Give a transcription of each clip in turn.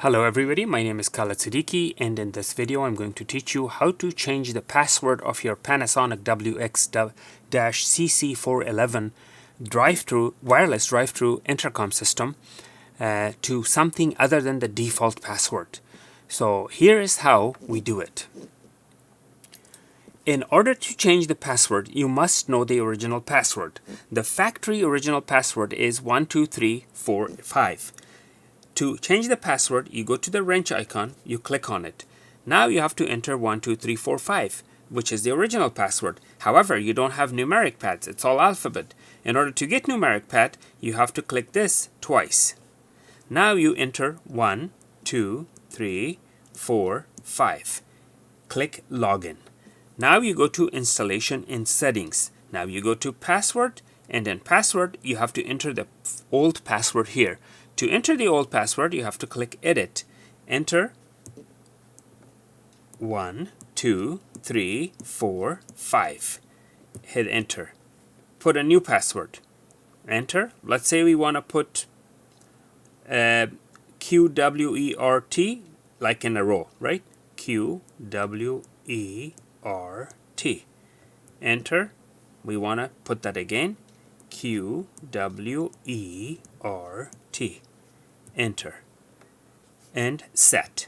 Hello everybody, my name is Khaled Siddiqui, and in this video I'm going to teach you how to change the password of your Panasonic WX-CC411 wireless drive-thru intercom system to something other than the default password. So here is how we do it. In order to change the password, you must know the original password. The factory original password is 12345. To change the password, you go to the wrench icon, you click on it. Now you have to enter 12345, which is the original password. However, you don't have numeric pads, it's all alphabet. In order to get numeric pad, you have to click this twice. Now you enter 1, 2, 3, 4, 5. Click Login. Now you go to Installation in Settings. Now you go to Password, and in Password, you have to enter the old password here. To enter the old password, you have to click Edit. Enter 1, 2, 3, 4, 5. Hit Enter. Put a new password. Enter. Let's say we want to put QWERT, like in a row, right? QWERT. Enter. We want to put that again. QWERT. Enter. And set.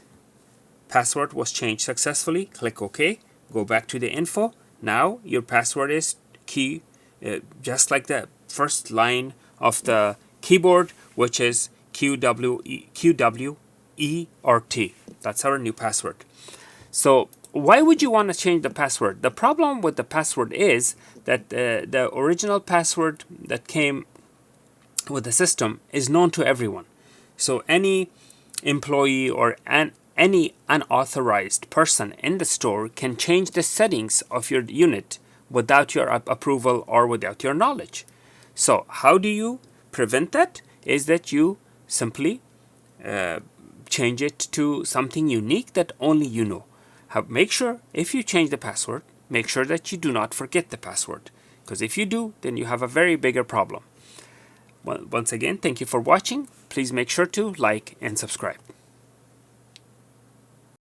Password was changed successfully. Click OK. Go back to the info. Now your password is just like the first line of the keyboard, which is QWERT. That's our new password. So why would you want to change the password? The problem with the password is that the original password that came with the system is known to everyone. So any employee or any unauthorized person in the store can change the settings of your unit without your approval or without your knowledge. So how do you prevent that? Is that you simply change it to something unique that only you know. Make sure if you change the password, make sure that you do not forget the password. Because if you do, then you have a very bigger problem. Well, once again, thank you for watching. Please make sure to like and subscribe.